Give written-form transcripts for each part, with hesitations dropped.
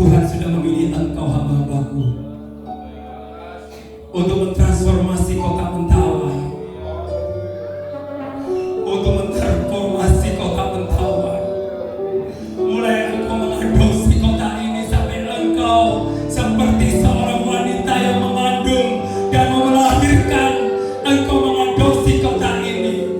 Tuhan sudah memilih engkau hamba-hambaku untuk mentransformasi kota Mentawai, untuk mentransformasi kota Mentawai. Mulai engkau mengadopsi kota ini sampai engkau seperti seorang wanita yang mengandung dan melahirkan. Engkau mengadopsi kota ini.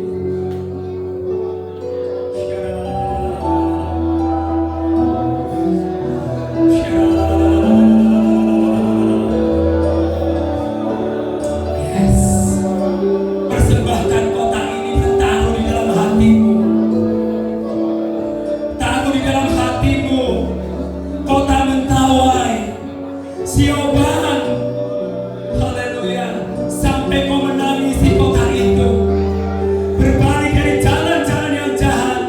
Persembahkan kota ini, bertaruh di dalam hatimu. Taruh di dalam hatimu. Kota Mentawai, Sioban. Haleluya. Sampai kau menangisi kota itu, berbalik dari jalan-jalan yang jahat,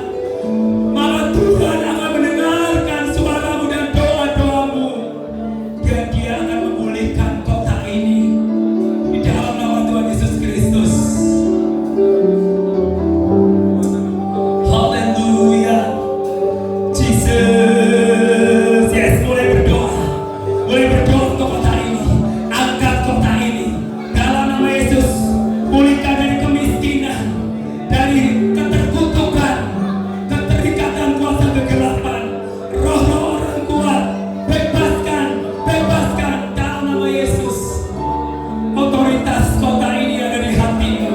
maka Tuhan akan mendengarkan suaramu dan doa-doamu, dan Dia akan memulihkan kota ini di dalam nama Tuhan Yesus Kristus. Haleluya. Jesus. Yes, mulai berdoa untuk kota ini. Angkat kota ini dalam nama Yesus. Pulihkan dari kemiskinan, dari keterkutukan, keterikatan kuasa kegelapan. Roh-roh orang kuat, bebaskan dalam nama Yesus. Otoritas kota ini ada di hatimu.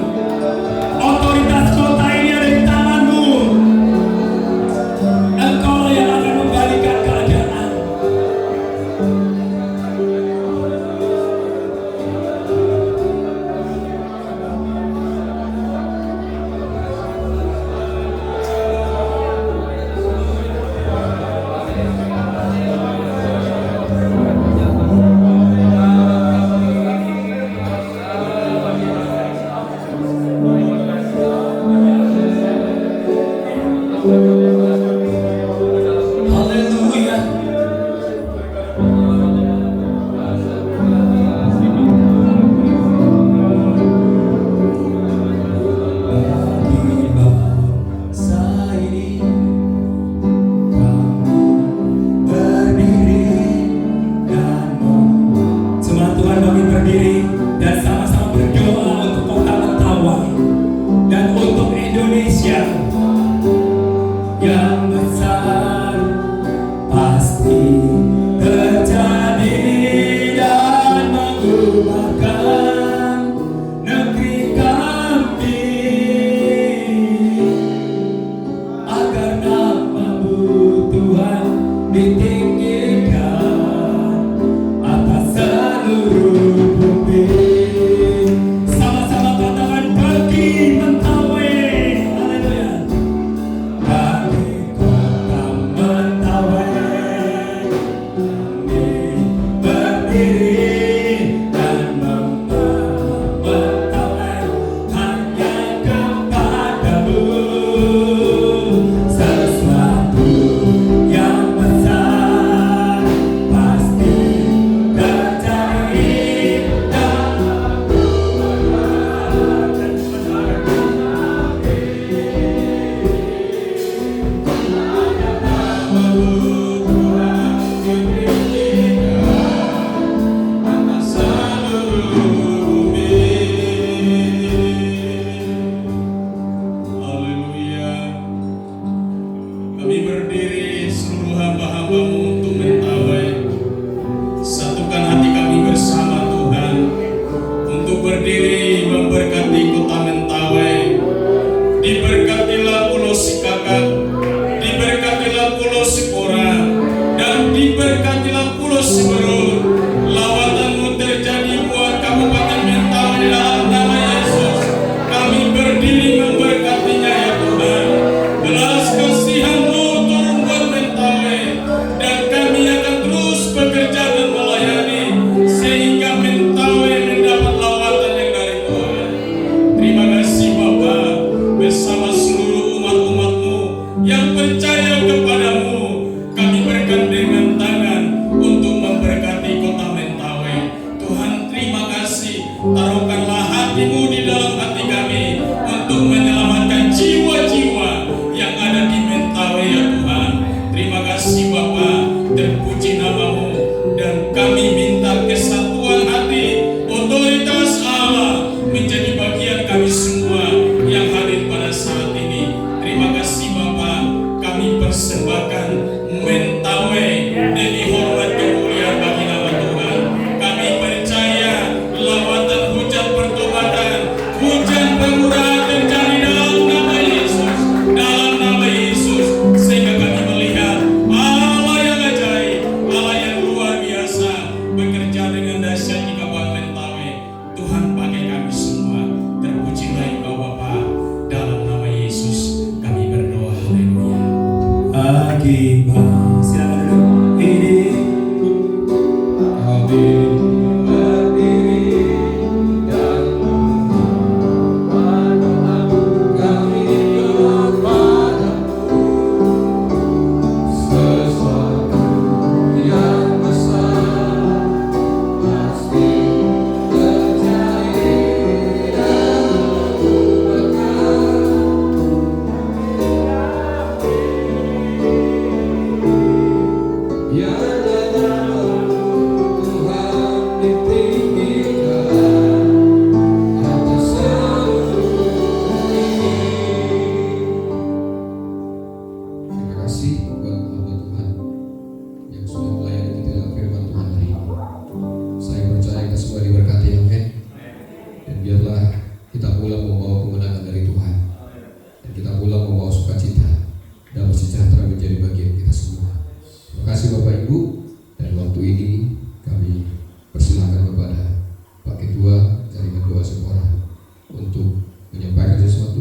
Otoritas kota ini ada di tanganmu. Engkau yang akan membalikan keadaan. Haleluya. Bagi bangsa ini kami berdiri dan Jemaat Tuhan, kami berdiri dan sama-sama berdoa untuk kota Mentawai dan untuk Indonesia yang besar. Pasti terjadi dan mengubahkan negeri kami, agar nama-Mu Tuhan ditinggikan atas seluruh bumi. Sama-sama katakan, bagi Mentawai. Haleluya. Bagi kota Mentawai, kami berdiri dan membawa Mentawai hanya kepadamu. Sesuatu yang besar persembahkan Mentawai demi hormat kemuliaan bagi nama Tuhan. Kami percaya lawatan hujan pertobatan, hujan pemurahan terjadi dalam nama Yesus, dalam nama Yesus, sehingga kami melihat Allah yang ajaib, Allah yang luar biasa bekerja dengan dahsyat di Kabupaten Mentawai. Tuhan pakai kami semua. Terpujilah Engkau Bapa, dalam nama Yesus kami berdoa. Haleluya. Akibat silakan duduk. Ini kami berdiri dan berdoa kami kepadamu, sesuatu yang besar pasti terjadi dalam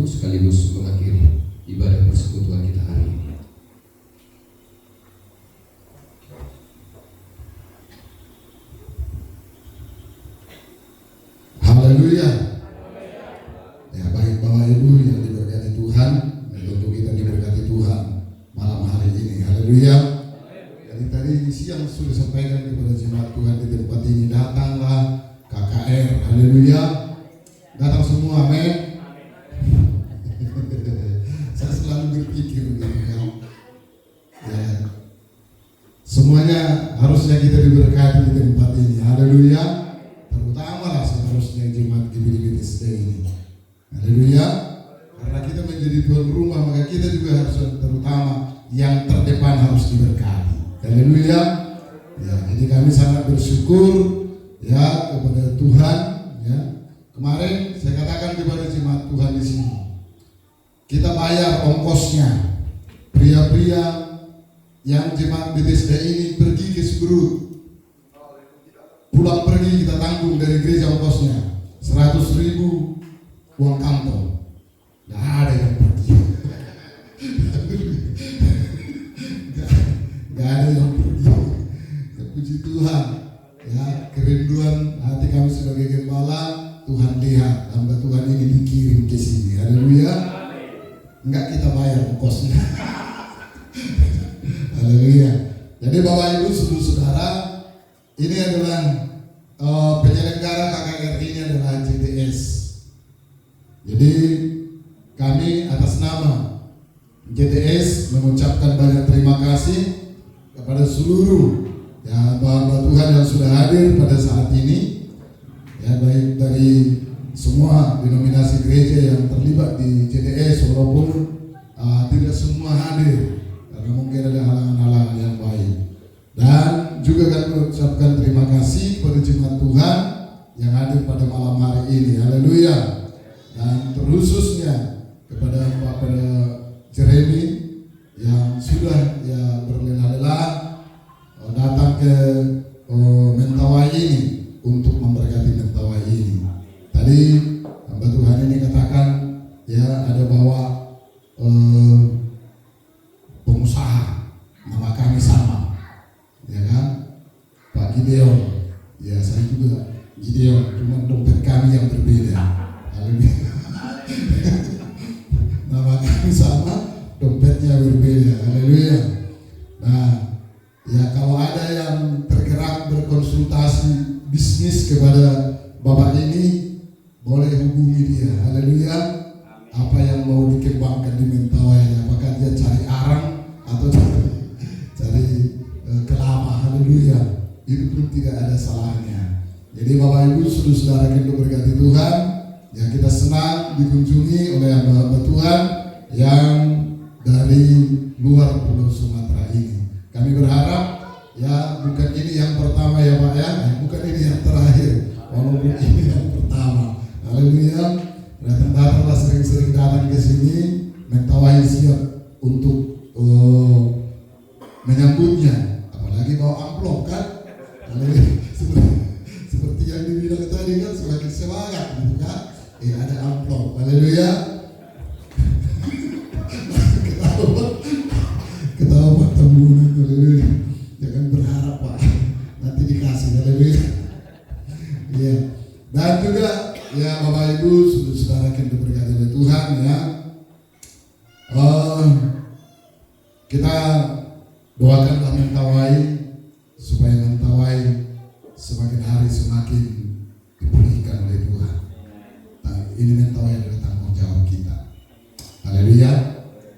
sekaligus mengakhiri ibadah persekutuan kita hari ini. Haleluya. Ya, baik Bapak Ibu yang diberkati Tuhan, dan untuk kita diberkati Tuhan malam hari ini. Haleluya. Jadi tadi siang sudah sampaikan kepada jemaat Tuhan di tempat ini, datanglah KKR. Haleluya. Datang semua, amin. Saya selalu berpikir gitu kan, ya, semuanya harusnya kita diberkati di tempat ini. Haleluya. Terutama lah seharusnya jemaat GBI-BTSD ini. Haleluya. Karena kita menjadi tuan rumah, maka kita juga harus terutama yang terdepan harus diberkati. Haleluya. Ya, jadi kami sangat bersyukur ya kepada Tuhan. Ya, kemarin saya katakan kepada jemaat Tuhan di sini, kita bayar ongkosnya. Pria-pria yang jemaat BTSD ini pergi ke Seberut, pulang pergi kita tanggung dari gereja ongkosnya 100.000 uang kantong. Gak ada yang pergi. Gak ada yang pergi. Puji Tuhan. Ya, kerinduan hati kami sebagai gembala, Tuhan lihat hamba Tuhan ini dikirim ke sini. Haleluya. Enggak kita bayar ongkosnya. Haleluya. Jadi Bapak Ibu saudara, ini adalah penyelenggara KKR ini adalah JTS. Jadi kami atas nama JTS mengucapkan banyak terima kasih kepada seluruh ya hamba Tuhan yang sudah hadir pada saat ini. Ya, baik dari semua denominasi gereja yang terlibat di JTS, walaupun tidak semua hadir karena mungkin ada halangan-halangan yang baik. Dan juga kami mengucapkan terima kasih kepada jemaat Tuhan yang hadir pada malam hari ini. Haleluya. Dan terkhususnya kepada Bapak Jeremy yang sudah ya berlelah-lelah datang ke Mentawai ini untuk memberkati Mentawai ini. Tadi hamba Tuhan ini katakan ya ada bawa pengusaha, nama kami sama, ya kan, Pak Gideon. Ya saya juga Gideon, cuma dompet kami yang berbeda. Nama kami sama, dompetnya berbeda. Haleluya. Nah, ya kalau ada yang tergerak berkonsultasi bisnis kepada Bapak ini, boleh hubungi dia. Haleluya. Apa yang mau dikembangkan di Mentawai, apakah dia cari arang atau cari kelapa. Haleluya. Itu pun tidak ada salahnya. Jadi Bapak Ibu saudara kita berkati Tuhan, ya kita senang dikunjungi oleh hamba-hamba Tuhan yang dari luar Pulau Sumatera ini. Kami berharap ya bukan ini yang pertama ya Pak ya, bukan ini yang terakhir, walaupun ini yang pertama. Haleluya. Datang-datanglah sering-sering datang ke sini, Mentawai siap untuk menyambutnya, apalagi bawa amplop kan. Haleluya. Seperti yang dibilang tadi kan, semakin semangat gitu kan. Ada amplop. Haleluya. Ketawa Pak Tambunan. Haleluya. Jangan berharap Pak, nanti dikasih. Haleluya. Iya. Dan juga ya Bapak Ibu, saudara-saudara yang diberkati oleh Tuhan ya. Kita doakanlah Mentawai supaya Mentawai semakin hari semakin dipulihkan oleh Tuhan. Nah, ini Mentawai adalah tanggung jawab kita. Haleluya.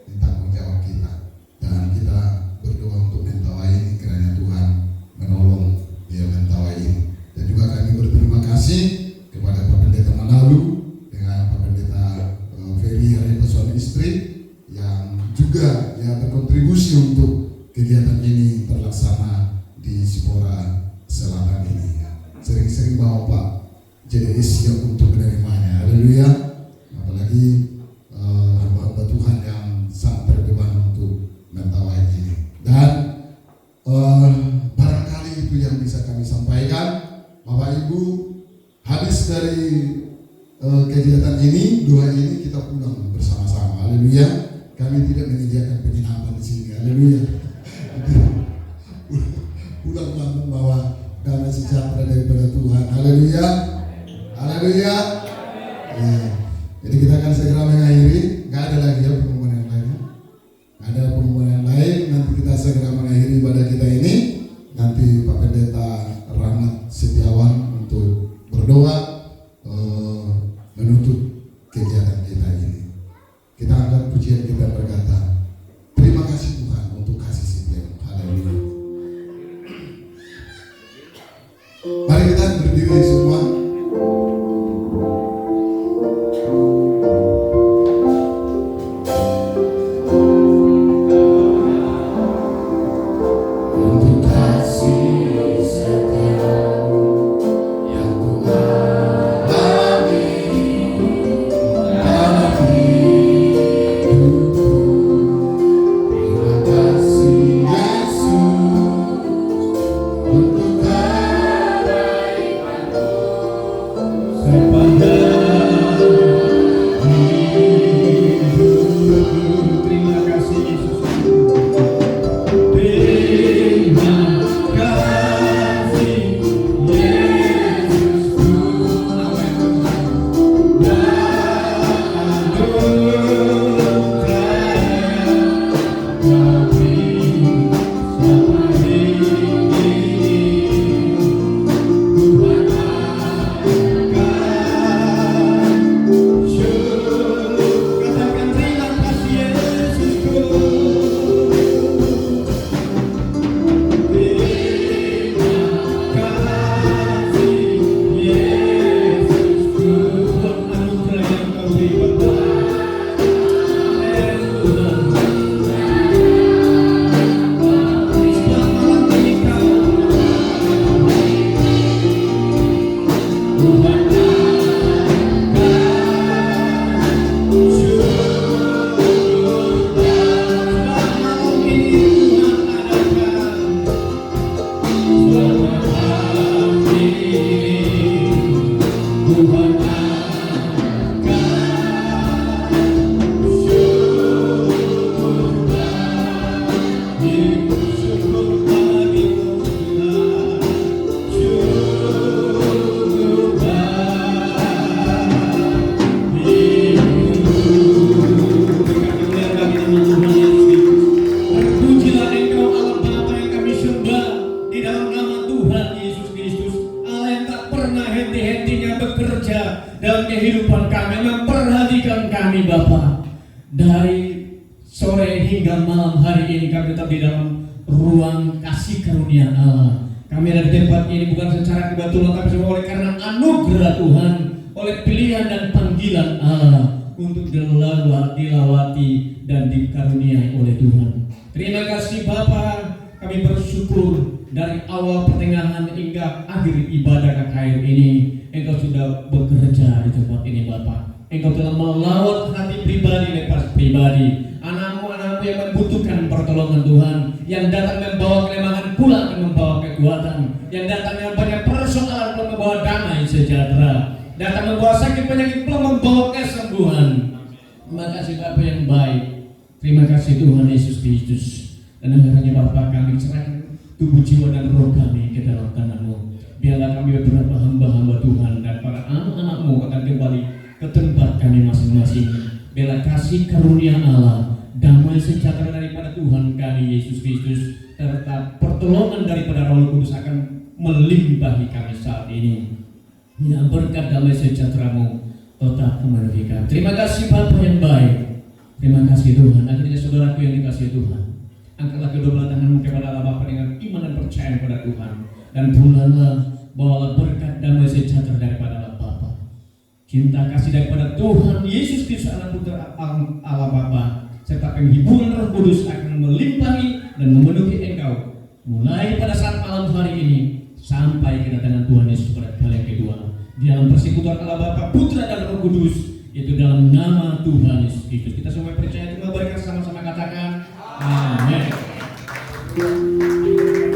Ini tanggung jawab kita. Dan kita berdoa untuk Mentawai ini kiranya Tuhan menolong dia Mentawai ini. Dan juga kami berterima kasih kepada Pak Pendeta Manalu dengan Pak Pendeta Ferry Harita suami istri yang juga ya berkontribusi untuk kegiatan ini terlaksana di Sipora Selatan ini. Sering-sering bawa Pak JDS siap untuk menerimanya. Haleluya. Apalagi hamba-hamba Tuhan yang sangat berbeban untuk Mentawai ini. Dan barangkali itu yang bisa kami sampaikan. Bapak Ibu, habis dari kegiatan ini, doa ini kita pulang bersama-sama. Haleluya. Kami tidak menyediakan penginapan di sini. Haleluya. Pulang membawa damai sejahtera daripada Tuhan. Haleluya. Haleluya. Ya. Jadi kita akan segera mengakhiri. Gak ada lagi ya pengumuman yang lain. Gak ada pengumuman yang lain. Nanti kita segera mengakhiri ibadah kita ini. Nanti Pak Pendeta Rahmat Setiawan untuk berdoa menutup kegiatan kita ini. Kita angkat pujian kita berkata, terima kasih Tuhan untuk kasih setia. Haleluya. Mari kita berdiri semua. dalam kehidupan kami, memperhatikan kami Bapa. Dari sore hingga malam hari ini kami tetap di dalam ruang kasih karunia Allah. Kami ada di tempat ini bukan secara kebetulan, tapi semua oleh karena anugerah Tuhan, oleh pilihan dan panggilan Allah untuk dilawati dan dikaruniai oleh Tuhan. Terima kasih Bapa, kami bersyukur dari awal pertengahan hingga akhir ibadah KKR ini Engkau sudah bekerja di tempat ini Bapa. Engkau telah melawat hati pribadi lepas pribadi, anak-anakmu yang membutuhkan pertolongan Tuhan, yang datang membawa kelemahan pulang dan membawa kekuatan, yang datang dengan banyak persoalan pulang membawa damai sejahtera, datang membawa sakit penyakit pulang membawa kesembuhan. Terima kasih Bapa yang baik. Terima kasih Tuhan Yesus Kristus. Dan akhirnya Bapa, kami serahkan tubuh, jiwa, dan roh kami ke dalam tangan-Mu. Biarlah kami beberapa hamba-hamba Tuhan dan para anak-anak-Mu akan kembali ke tempat kami masing-masing. Biarlah kasih karunia Allah, damai sejahtera daripada Tuhan kami Yesus Kristus, serta pertolongan daripada Roh Kudus akan melimpahi kami saat ini. Ya, berkat damai sejahtera-Mu tetap memenuhi kami. Terima kasih Bapa yang baik. Terima kasih Tuhan. Akhirnya saudaraku yang dikasihi Tuhan, angkatlah kedua belah tanganmu kepada Allah Bapa dengan iman dan percaya kepada Tuhan, dan bulanlah bawalah berkat damai sejahtera daripada Allah Bapa, cinta kasih daripada Tuhan Yesus Kristus anak putra Allah Bapa, serta penghiburan Roh Kudus akan melimpahi dan memenuhi engkau mulai pada saat malam hari ini sampai kedatangan Tuhan Yesus pada kali yang kedua. Di dalam persekutuan Allah Bapa, Putra dan Roh Kudus, itu dalam nama Tuhan Yesus Kristus. Kita semua percaya, kita berkat sama-sama katakan amin.